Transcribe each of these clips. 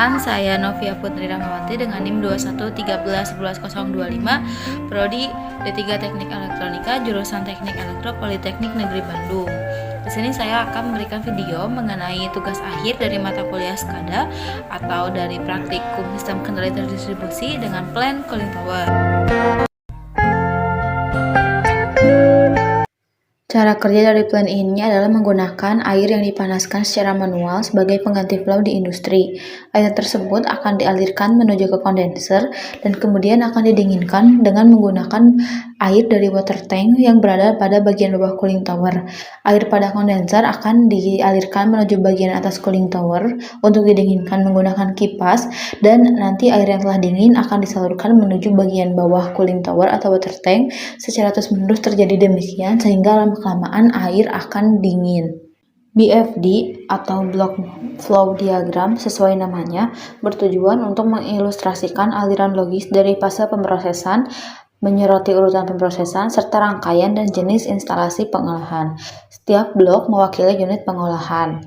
Perkenalkan, saya Novia Putri Rahmawati dengan NIM 2113111025, Prodi D3 Teknik Elektronika, jurusan Teknik Elektro Politeknik Negeri Bandung. Di sini saya akan memberikan video mengenai tugas akhir dari mata kuliah SCADA atau dari praktikum sistem kendali terdistribusi dengan plan cooling tower. Cara kerja dari plan ini adalah menggunakan air yang dipanaskan secara manual sebagai pengganti flow di industri. Air tersebut akan dialirkan menuju ke kondenser dan kemudian akan didinginkan dengan menggunakan air dari water tank yang berada pada bagian bawah cooling tower. Air pada kondenser akan dialirkan menuju bagian atas cooling tower untuk didinginkan menggunakan kipas, dan nanti air yang telah dingin akan disalurkan menuju bagian bawah cooling tower atau water tank. Secara terus-menerus terjadi demikian sehingga lama-kelamaan air akan dingin. BFD atau Block Flow Diagram sesuai namanya bertujuan untuk mengilustrasikan aliran logis dari fase pemrosesan, menyoroti urutan pemrosesan, serta rangkaian dan jenis instalasi pengolahan. Setiap blok mewakili unit pengolahan.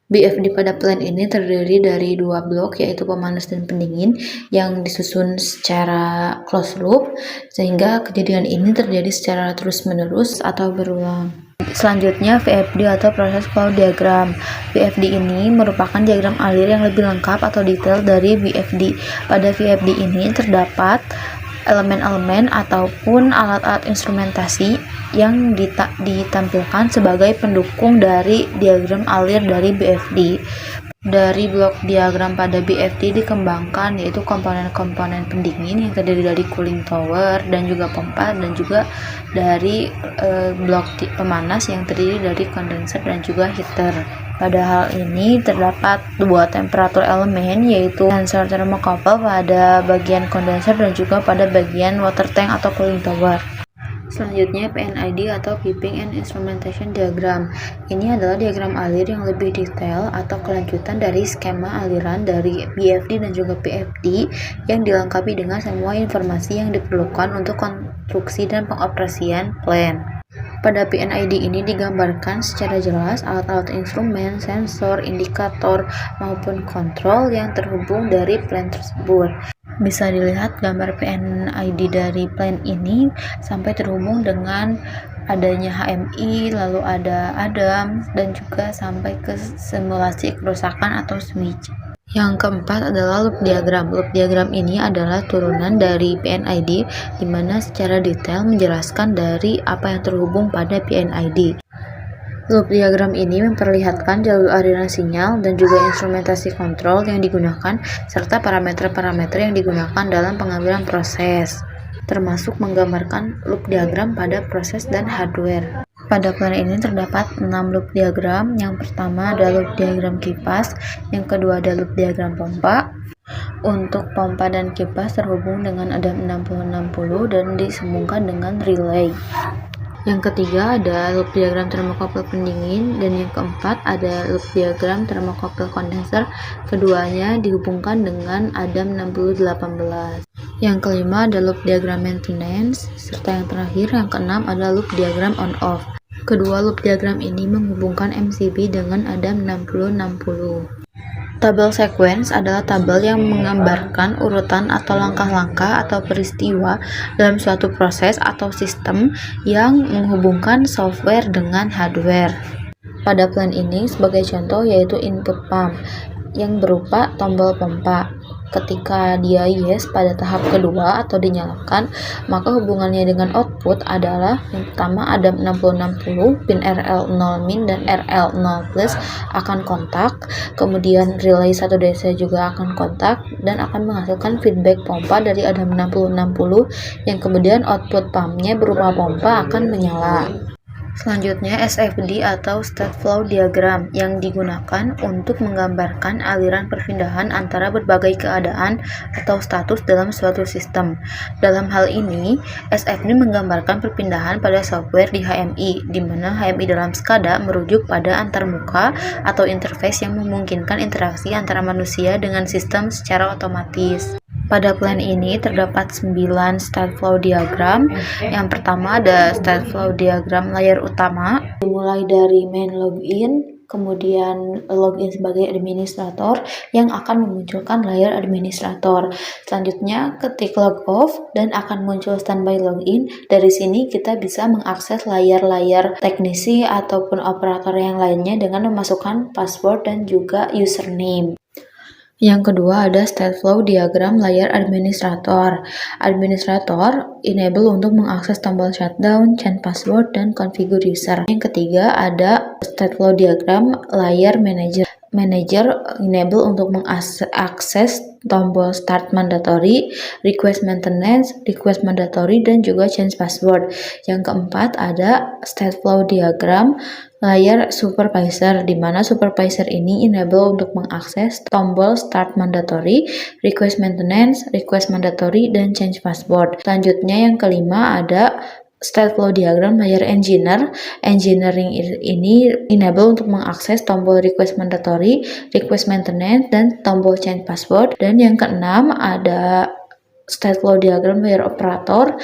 BFD pada plan ini terdiri dari dua blok, yaitu pemanas dan pendingin, yang disusun secara closed loop, sehingga kejadian ini terjadi secara terus-menerus atau berulang. Selanjutnya, VFD atau Process Flow Diagram. VFD ini merupakan diagram alir yang lebih lengkap atau detail dari BFD. Pada VFD ini terdapat elemen-elemen ataupun alat-alat instrumentasi yang ditampilkan sebagai pendukung dari diagram alir dari BFD. Dari blok diagram pada BFD dikembangkan yaitu komponen-komponen pendingin yang terdiri dari cooling tower dan juga pompa, dan juga dari blok pemanas yang terdiri dari kondenser dan juga heater. Pada hal ini terdapat dua temperatur elemen, yaitu sensor thermocouple pada bagian kondenser dan juga pada bagian water tank atau cooling tower. Selanjutnya, PNID atau Piping and Instrumentation Diagram. Ini adalah diagram alir yang lebih detail atau kelanjutan dari skema aliran dari BFD dan juga PFD yang dilengkapi dengan semua informasi yang diperlukan untuk konstruksi dan pengoperasian plan. Pada PNID ini digambarkan secara jelas alat-alat instrumen, sensor, indikator, maupun kontrol yang terhubung dari plan tersebut. Bisa dilihat gambar PNID dari plan ini sampai terhubung dengan adanya HMI, lalu ada ADAM, dan juga sampai ke simulasi kerusakan atau switch. Yang keempat adalah loop diagram. Loop diagram ini adalah turunan dari PNID, di mana secara detail menjelaskan dari apa yang terhubung pada PNID. Loop diagram ini memperlihatkan jalur aliran sinyal dan juga instrumentasi kontrol yang digunakan, serta parameter-parameter yang digunakan dalam pengambilan proses, termasuk menggambarkan loop diagram pada proses dan hardware. Pada plan ini terdapat 6 loop diagram. Yang pertama adalah loop diagram kipas, yang kedua adalah loop diagram pompa. Untuk pompa dan kipas terhubung dengan ADAM 6060 dan disambungkan dengan relay. Yang ketiga ada loop diagram thermocouple pendingin, dan yang keempat ada loop diagram thermocouple kondenser. Keduanya dihubungkan dengan ADAM 6018. Yang kelima ada loop diagram maintenance, serta yang terakhir yang keenam ada loop diagram on off. Kedua loop diagram ini menghubungkan MCB dengan ADAM 6060. Tabel sequence adalah tabel yang menggambarkan urutan atau langkah-langkah atau peristiwa dalam suatu proses atau sistem yang menghubungkan software dengan hardware. Pada plan ini sebagai contoh yaitu input pump yang berupa tombol pompa. Ketika dia yes pada tahap kedua atau dinyalakan, maka hubungannya dengan output adalah yang pertama ADAM 6060, pin RL0 min dan RL0 plus akan kontak, kemudian relay 1 DC juga akan kontak dan akan menghasilkan feedback pompa dari ADAM 6060 yang kemudian output pumpnya berupa pompa akan menyala. Selanjutnya SFD atau State Flow Diagram yang digunakan untuk menggambarkan aliran perpindahan antara berbagai keadaan atau status dalam suatu sistem. Dalam hal ini, SFD menggambarkan perpindahan pada software di HMI, di mana HMI dalam SCADA merujuk pada antarmuka atau interface yang memungkinkan interaksi antara manusia dengan sistem secara otomatis. Pada plan ini terdapat 9 state flow diagram. Yang pertama ada state flow diagram layer utama, dimulai dari main login, kemudian login sebagai administrator yang akan memunculkan layar administrator. Selanjutnya ketik log off dan akan muncul standby login. Dari sini kita bisa mengakses layar-layar teknisi ataupun operator yang lainnya dengan memasukkan password dan juga username. Yang kedua ada state flow diagram layar administrator. Administrator enable untuk mengakses tombol shutdown, change password, dan configure user. Yang ketiga ada state flow diagram layar manager. Manager enable untuk mengakses tombol start mandatory, request maintenance, request mandatory, dan juga change password. Yang keempat ada state flow diagram layar supervisor, di mana supervisor ini enable untuk mengakses tombol start mandatory, request maintenance, request mandatory, dan change password. Selanjutnya yang kelima ada state flow diagram layar engineer. Engineering ini enable untuk mengakses tombol request mandatory, request maintenance, dan tombol change password. Dan yang keenam ada state flow diagram layar operator.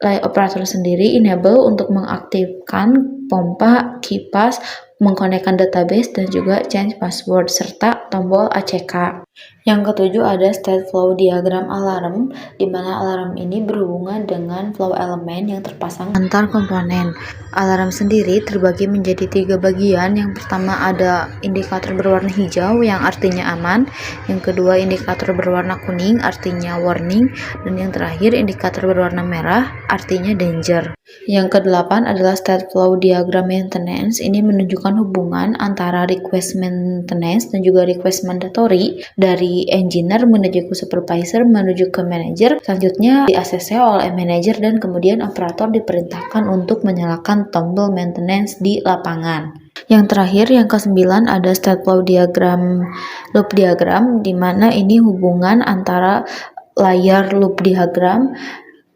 Layar operator sendiri enable untuk mengaktifkan pompa, kipas, mengkonekkan database, dan juga change password, serta tombol ACK. Yang ketujuh ada state flow diagram alarm, di mana alarm ini berhubungan dengan flow elemen yang terpasang antar komponen. Alarm sendiri terbagi menjadi 3 bagian. Yang pertama ada indikator berwarna hijau yang artinya aman, yang kedua indikator berwarna kuning artinya warning, dan yang terakhir indikator berwarna merah artinya danger. Yang kedelapan adalah state flow diagram maintenance. Ini menunjukkan hubungan antara request maintenance dan juga request mandatory dari engineer menuju ke supervisor menuju ke manager. Selanjutnya di ACC oleh manager dan kemudian operator diperintahkan untuk menyalakan tombol maintenance di lapangan. Yang terakhir, yang ke-9 ada state flow diagram loop diagram, di mana ini hubungan antara layar loop diagram.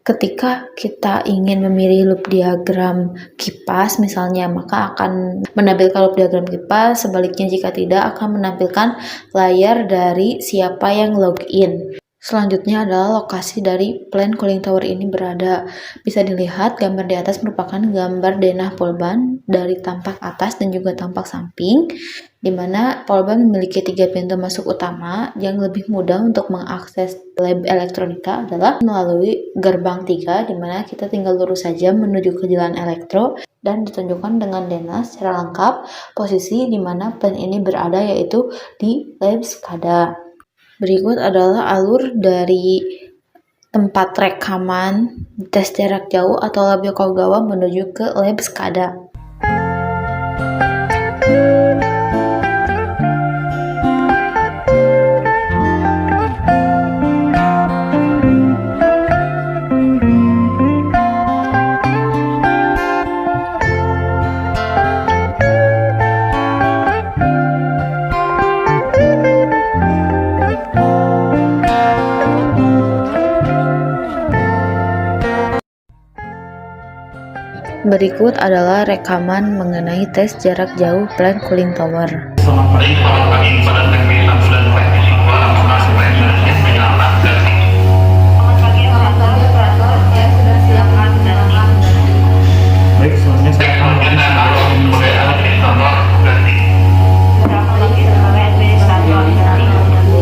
Ketika kita ingin memilih loop diagram kipas misalnya, maka akan menampilkan loop diagram kipas. Sebaliknya jika tidak, akan menampilkan layar dari siapa yang login. Selanjutnya adalah lokasi dari plant cooling tower ini berada. Bisa dilihat gambar di atas merupakan gambar denah polban dari tampak atas dan juga tampak samping, di mana polban memiliki 3 pintu masuk utama. Yang lebih mudah untuk mengakses lab elektronika adalah melalui gerbang 3, di mana kita tinggal lurus saja menuju ke jalan elektro dan ditunjukkan dengan denah secara lengkap posisi di mana plant ini berada, yaitu di lab SCADA. Berikut adalah alur dari tempat rekaman tes jarak jauh atau lab Yokogawa menuju ke lab SCADA. Berikut adalah rekaman mengenai tes jarak jauh plant cooling tower. Selamat pagi kepada teknis 1 dan teknis 2 apakah operatornya menyala dan Selamat pagi operator yang sudah siapkan dan baik selanjutnya saya akan sebagai administrator ganti. berapa lagi sebagai administrator ganti.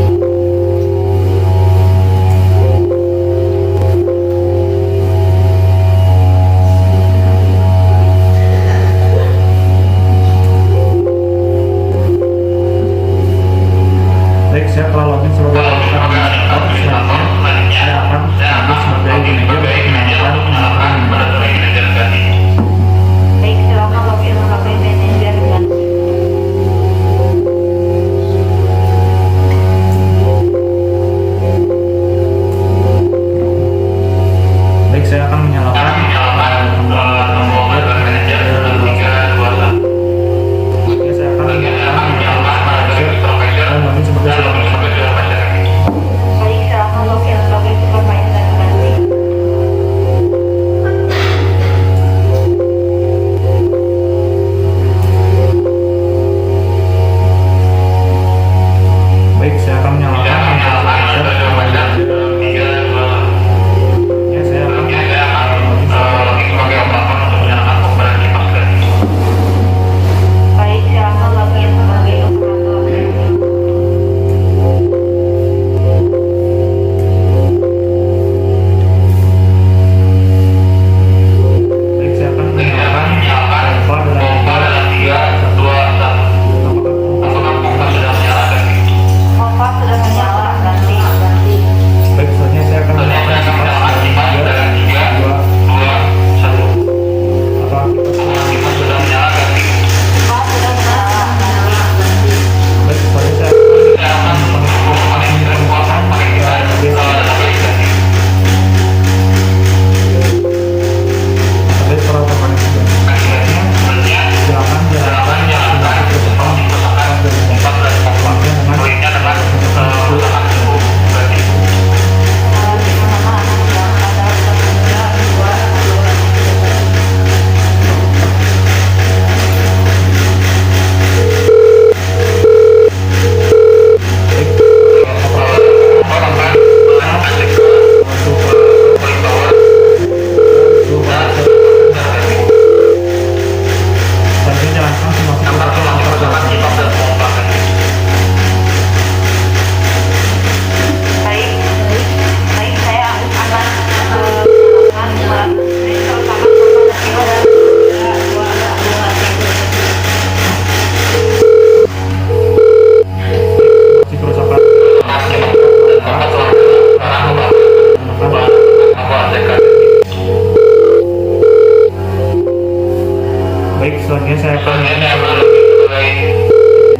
Baik, selanjutnya saya akan Selanjutnya saya akan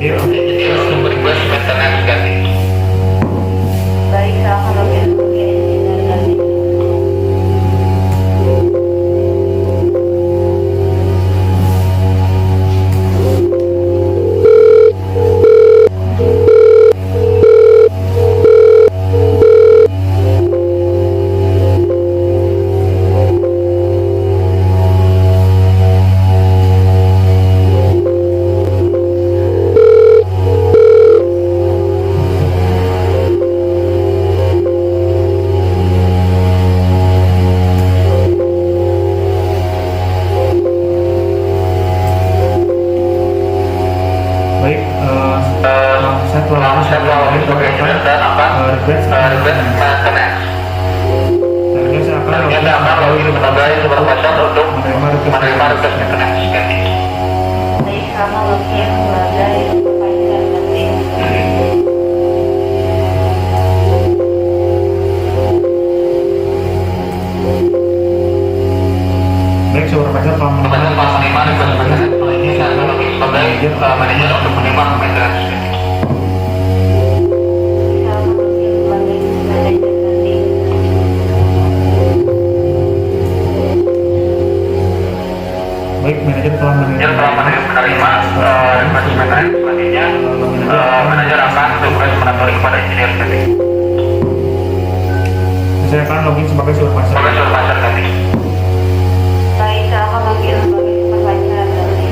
engineer untuk request maintenance ganti. Baik, saya akan login sebagai engineer ganti. baik. Saya telah lulus sebagai engineer dan akan request maintenance. Selanjutnya saya akan Selanjutnya saya akan login sebagai supervisor untuk menerima menerima request maintenance ganti. Baik, saya akan login sebagai supervisor ganti. Baik, supervisor telah Supervisor telah menerima request maintenance. Selanjutnya saya akan login sebagai manajer untuk menerima maintenance ganti. Saya akan login sebagai manajer ganti. baik, manajer telah Manajer telah menerima request maintenance. Selanjutnya manajer akan request mandatory kepada engineer ganti. Saya akan login sebagai supervisor. Sebagai supervisor ganti. Baik, saya akan login sebagai supervisor ganti.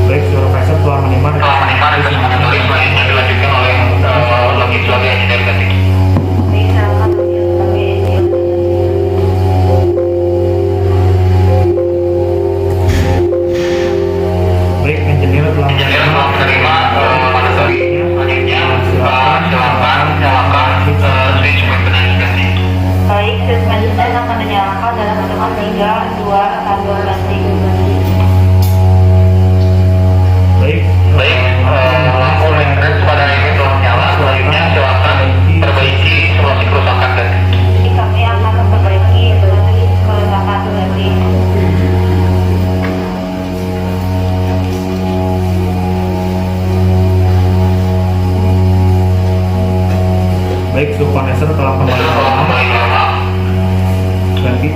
Baik, supervisor telah menerima Telah menerima request mandatory. Selanjutnya dilanjutkan oleh login sebagai engineer ganti. Baik, saya akan login sebagai engineer ganti. baik, engineer telah Engineer telah menerima mandatory. Selanjutnya silakan switch maintenance ganti. Baik, selanjutnya akan dinyalakan dalam hitungan 3, 2, 1 ganti. baik. Baik, lampu maintenance pada ini telah nyala. Selanjutnya silakan perbaiki simulasi kerusakan ganti. Jadi kami akan memperbaiki kerusakan ganti. Baik, suhu kondenser telah kembali Telah normal kembali normal. ganti,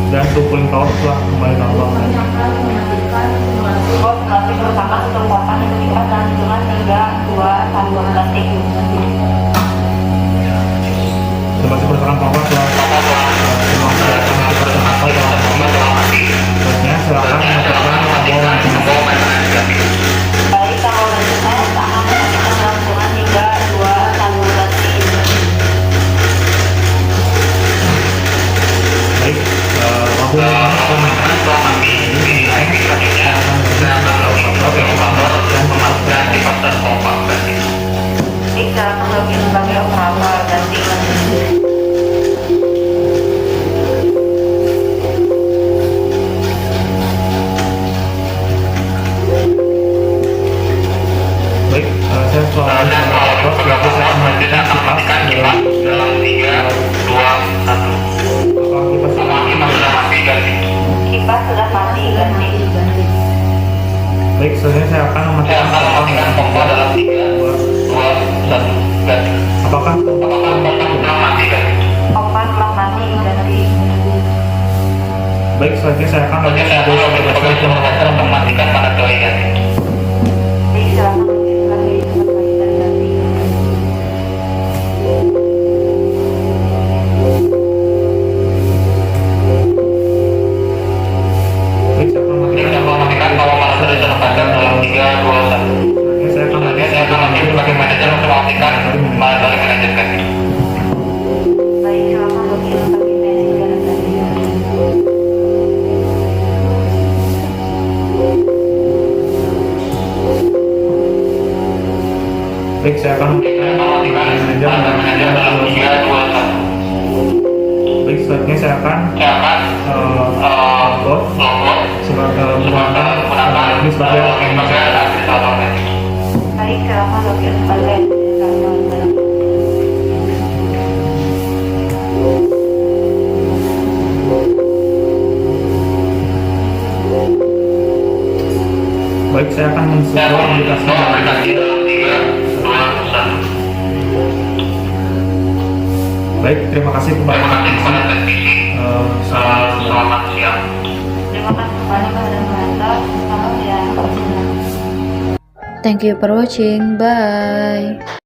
dan suhu cooling tower telah kembali normal. Simulasi kerusakan untuk pompa dihentikan dalam hitungan 3, 2, 1 ganti. Simulasi kerusakan pompa telah selanjutnya silakan menetapkan tombol maintenance. Baik, kalau maintenance akan dilakukan dalam hitungan 3, 2, 1 ganti. Baik, lampu Maintenance telah mati. Selanjutnya saya akan login sebagai operator dan memastikan kipas dan pompa ganti. Baik, saya akan login sebagai operator ganti. baik. Saya telah Dan kalau sebagai selanjutnya akan matikan kipas dalam 3, 2, 1. apakah kipas Apakah kipas sudah mati ganti? Kipas sudah mati ganti. baik? Selanjutnya saya akan Saya mematikan akan mematikan pompa dalam 3, 2, 1 ganti. apakah Apakah pompa sudah mati ganti? Pompa telah mati ganti. baik? Selanjutnya saya akan Selanjutnya saya akan login sebagai supervisor untuk memastikan mandatory ganti. Baik, silakan login sebagai supervisor ganti. baik? Saya akan Jadi mematikan. saya akan memastikan bahwa mandatory supervisor dalam 3, 2, 1. Selanjutnya saya akan Selanjutnya saya akan login sebagai manajer untuk memastikan mandatory manajer ganti. Baik, silakan login sebagai manajer ganti. baik, saya akan Saya akan memastikan manajer dalam 3, 2, 1. baik. Selanjutnya saya akan Saya akan logout logout sebagai menggunakan ini sebagai administrator ganti. Baik, silakan login kembali. Baik, saya akan mensupport aplikasi aplikasi dalam 3, 2, 1. Baik, terima kasih kepada Terima kasih kepada teknisi. teknisi. Selamat siang. Selamat siang. Terima kasih kembali kepada operator. Selamat siang. Thank you for watching. Bye.